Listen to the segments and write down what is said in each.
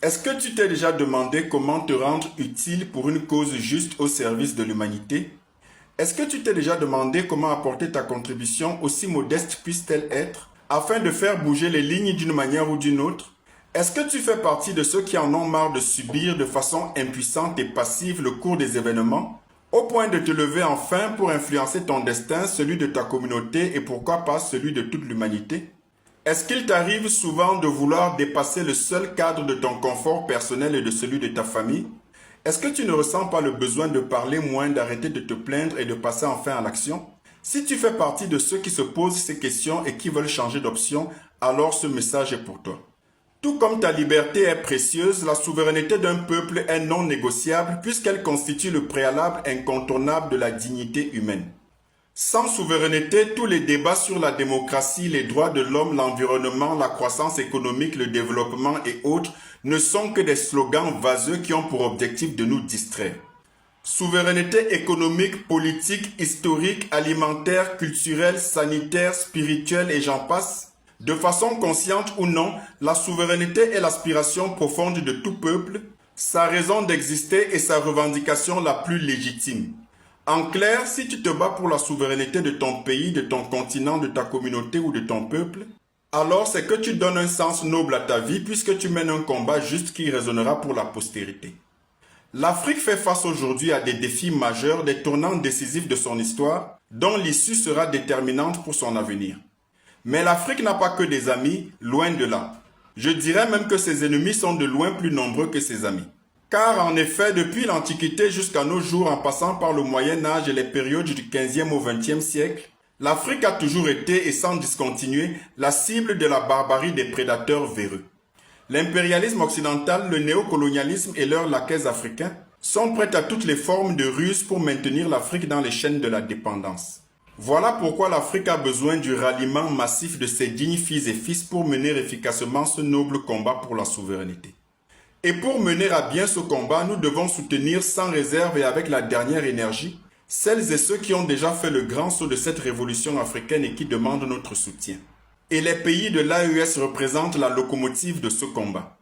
Est-ce que tu t'es déjà demandé comment te rendre utile pour une cause juste au service de l'humanité? Est-ce que tu t'es déjà demandé comment apporter ta contribution, aussi modeste puisse-t-elle être, afin de faire bouger les lignes d'une manière ou d'une autre? Est-ce que tu fais partie de ceux qui en ont marre de subir de façon impuissante et passive le cours des événements, au point de te lever enfin pour influencer ton destin, celui de ta communauté et pourquoi pas celui de toute l'humanité? Est-ce qu'il t'arrive souvent de vouloir dépasser le seul cadre de ton confort personnel et de celui de ta famille? Est-ce que tu ne ressens pas le besoin de parler moins, d'arrêter de te plaindre et de passer enfin à l'action? Si tu fais partie de ceux qui se posent ces questions et qui veulent changer d'option, alors ce message est pour toi. Tout comme ta liberté est précieuse, la souveraineté d'un peuple est non négociable puisqu'elle constitue le préalable incontournable de la dignité humaine. Sans souveraineté, tous les débats sur la démocratie, les droits de l'homme, l'environnement, la croissance économique, le développement et autres ne sont que des slogans vaseux qui ont pour objectif de nous distraire. Souveraineté économique, politique, historique, alimentaire, culturelle, sanitaire, spirituelle et j'en passe. De façon consciente ou non, la souveraineté est l'aspiration profonde de tout peuple, sa raison d'exister et sa revendication la plus légitime. En clair, si tu te bats pour la souveraineté de ton pays, de ton continent, de ta communauté ou de ton peuple, alors c'est que tu donnes un sens noble à ta vie puisque tu mènes un combat juste qui résonnera pour la postérité. L'Afrique fait face aujourd'hui à des défis majeurs, des tournants décisifs de son histoire, dont l'issue sera déterminante pour son avenir. Mais l'Afrique n'a pas que des amis, loin de là. Je dirais même que ses ennemis sont de loin plus nombreux que ses amis. Car en effet, depuis l'Antiquité jusqu'à nos jours, en passant par le Moyen Âge et les périodes du 15e au 20e siècle, l'Afrique a toujours été, et sans discontinuer, la cible de la barbarie des prédateurs véreux. L'impérialisme occidental, le néocolonialisme et leurs laquais africains sont prêts à toutes les formes de ruse pour maintenir l'Afrique dans les chaînes de la dépendance. Voilà pourquoi l'Afrique a besoin du ralliement massif de ses dignes filles et fils pour mener efficacement ce noble combat pour la souveraineté. Et pour mener à bien ce combat, nous devons soutenir sans réserve et avec la dernière énergie celles et ceux qui ont déjà fait le grand saut de cette révolution africaine et qui demandent notre soutien. Et les pays de l'AES représentent la locomotive de ce combat.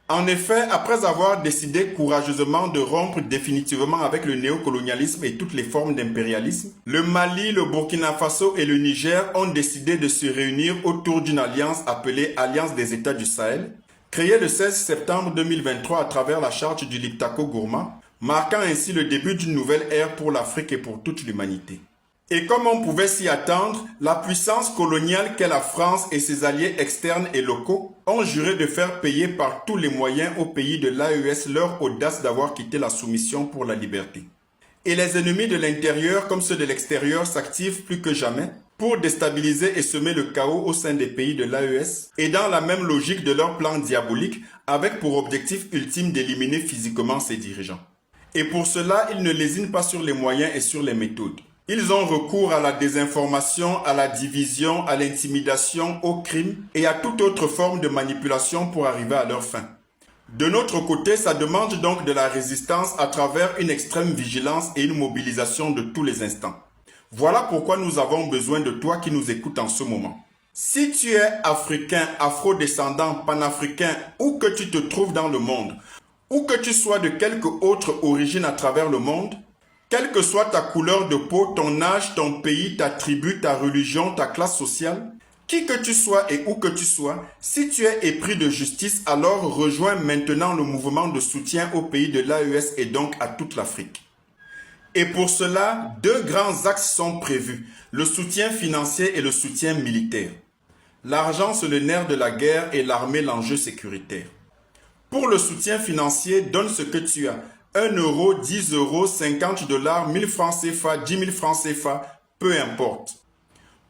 En effet, après avoir décidé courageusement de rompre définitivement avec le néocolonialisme et toutes les formes d'impérialisme, le Mali, le Burkina Faso et le Niger ont décidé de se réunir autour d'une alliance appelée Alliance des États du Sahel, créée le 16 septembre 2023 à travers la charte du Liptako-Gourma, marquant ainsi le début d'une nouvelle ère pour l'Afrique et pour toute l'humanité. Et comme on pouvait s'y attendre, la puissance coloniale qu'est la France et ses alliés externes et locaux ont juré de faire payer par tous les moyens aux pays de l'AES leur audace d'avoir quitté la soumission pour la liberté. Et les ennemis de l'intérieur comme ceux de l'extérieur s'activent plus que jamais pour déstabiliser et semer le chaos au sein des pays de l'AES et dans la même logique de leur plan diabolique avec pour objectif ultime d'éliminer physiquement ses dirigeants. Et pour cela, ils ne lésinent pas sur les moyens et sur les méthodes. Ils ont recours à la désinformation, à la division, à l'intimidation, au crime et à toute autre forme de manipulation pour arriver à leur fin. De notre côté, ça demande donc de la résistance à travers une extrême vigilance et une mobilisation de tous les instants. Voilà pourquoi nous avons besoin de toi qui nous écoutes en ce moment. Si tu es africain, afro-descendant, panafricain, où que tu te trouves dans le monde, ou que tu sois de quelque autre origine à travers le monde, quelle que soit ta couleur de peau, ton âge, ton pays, ta tribu, ta religion, ta classe sociale, qui que tu sois et où que tu sois, si tu es épris de justice, alors rejoins maintenant le mouvement de soutien aux pays de l'AES et donc à toute l'Afrique. Et pour cela, deux grands axes sont prévus, le soutien financier et le soutien militaire. L'argent, c'est le nerf de la guerre et l'armée l'enjeu sécuritaire. Pour le soutien financier, donne ce que tu as. 1 euro, 10 euros, 50 dollars, 1000 francs CFA, 10 000 francs CFA, peu importe.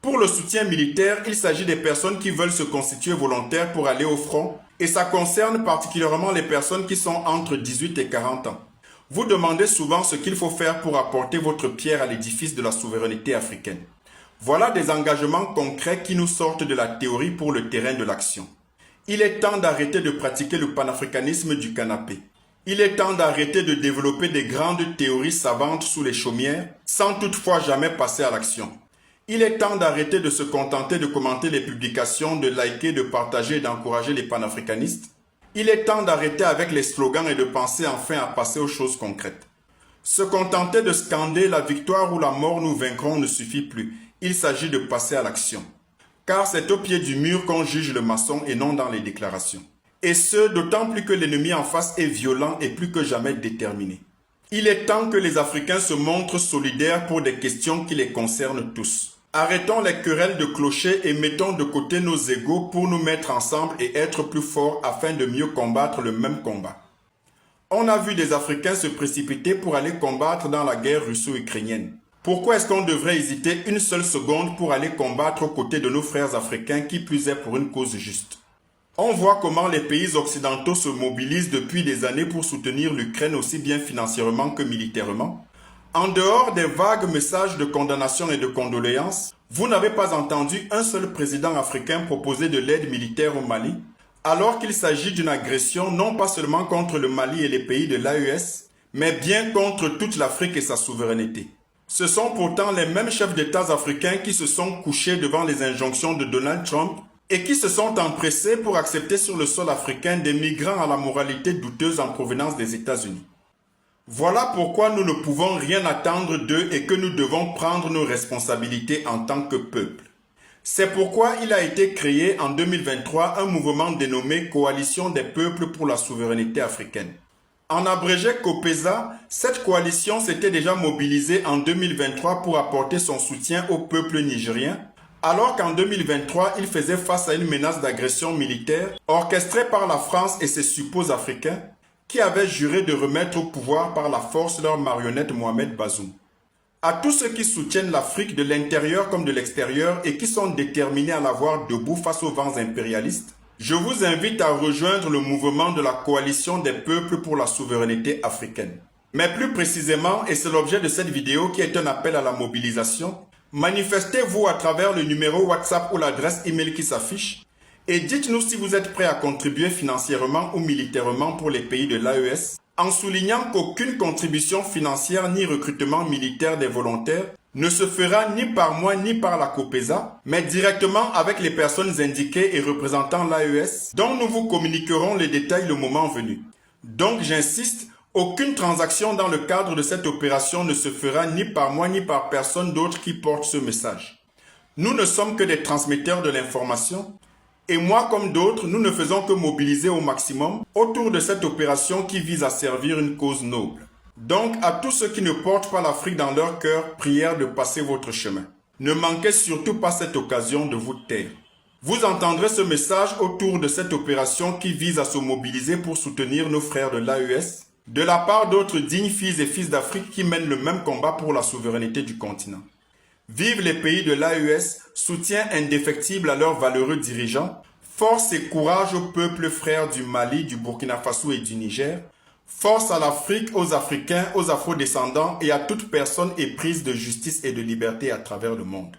Pour le soutien militaire, il s'agit des personnes qui veulent se constituer volontaires pour aller au front et ça concerne particulièrement les personnes qui sont entre 18 et 40 ans. Vous demandez souvent ce qu'il faut faire pour apporter votre pierre à l'édifice de la souveraineté africaine. Voilà des engagements concrets qui nous sortent de la théorie pour le terrain de l'action. Il est temps d'arrêter de pratiquer le panafricanisme du canapé. Il est temps d'arrêter de développer des grandes théories savantes sous les chaumières, sans toutefois jamais passer à l'action. Il est temps d'arrêter de se contenter de commenter les publications, de liker, de partager et d'encourager les panafricanistes. Il est temps d'arrêter avec les slogans et de penser enfin à passer aux choses concrètes. Se contenter de scander la victoire ou la mort nous vaincrons ne suffit plus. Il s'agit de passer à l'action. Car c'est au pied du mur qu'on juge le maçon et non dans les déclarations. Et ce, d'autant plus que l'ennemi en face est violent et plus que jamais déterminé. Il est temps que les Africains se montrent solidaires pour des questions qui les concernent tous. Arrêtons les querelles de clochers et mettons de côté nos égos pour nous mettre ensemble et être plus forts afin de mieux combattre le même combat. On a vu des Africains se précipiter pour aller combattre dans la guerre russo-ukrainienne. Pourquoi est-ce qu'on devrait hésiter une seule seconde pour aller combattre aux côtés de nos frères africains qui plus est pour une cause juste? On voit comment les pays occidentaux se mobilisent depuis des années pour soutenir l'Ukraine aussi bien financièrement que militairement. En dehors des vagues messages de condamnation et de condoléances, vous n'avez pas entendu un seul président africain proposer de l'aide militaire au Mali, alors qu'il s'agit d'une agression non pas seulement contre le Mali et les pays de l'AES, mais bien contre toute l'Afrique et sa souveraineté. Ce sont pourtant les mêmes chefs d'État africains qui se sont couchés devant les injonctions de Donald Trump et qui se sont empressés pour accepter sur le sol africain des migrants à la moralité douteuse en provenance des États-Unis. Voilà pourquoi nous ne pouvons rien attendre d'eux et que nous devons prendre nos responsabilités en tant que peuple. C'est pourquoi il a été créé en 2023 un mouvement dénommé Coalition des peuples pour la souveraineté africaine. En abrégé COPESA, cette coalition s'était déjà mobilisée en 2023 pour apporter son soutien au peuple nigérien, alors qu'en 2023, il faisait face à une menace d'agression militaire orchestrée par la France et ses suppôts africains qui avaient juré de remettre au pouvoir par la force leur marionnette Mohamed Bazoum. À tous ceux qui soutiennent l'Afrique de l'intérieur comme de l'extérieur et qui sont déterminés à la voir debout face aux vents impérialistes, je vous invite à rejoindre le mouvement de la Coalition des peuples pour la souveraineté africaine. Mais plus précisément, et c'est l'objet de cette vidéo qui est un appel à la mobilisation, manifestez-vous à travers le numéro WhatsApp ou l'adresse email qui s'affiche et dites-nous si vous êtes prêt à contribuer financièrement ou militairement pour les pays de l'AES, en soulignant qu'aucune contribution financière ni recrutement militaire des volontaires ne se fera ni par moi ni par la COPESA, mais directement avec les personnes indiquées et représentant l'AES, dont nous vous communiquerons les détails le moment venu. Donc j'insiste, aucune transaction dans le cadre de cette opération ne se fera ni par moi ni par personne d'autre qui porte ce message. Nous ne sommes que des transmetteurs de l'information. Et moi comme d'autres, nous ne faisons que mobiliser au maximum autour de cette opération qui vise à servir une cause noble. Donc à tous ceux qui ne portent pas l'Afrique dans leur cœur, prière de passer votre chemin. Ne manquez surtout pas cette occasion de vous taire. Vous entendrez ce message autour de cette opération qui vise à se mobiliser pour soutenir nos frères de l'AES, de la part d'autres dignes filles et fils d'Afrique qui mènent le même combat pour la souveraineté du continent. Vive les pays de l'AES, soutien indéfectible à leurs valeureux dirigeants, force et courage aux peuples frères du Mali, du Burkina Faso et du Niger, force à l'Afrique, aux Africains, aux Afro-descendants et à toute personne éprise de justice et de liberté à travers le monde.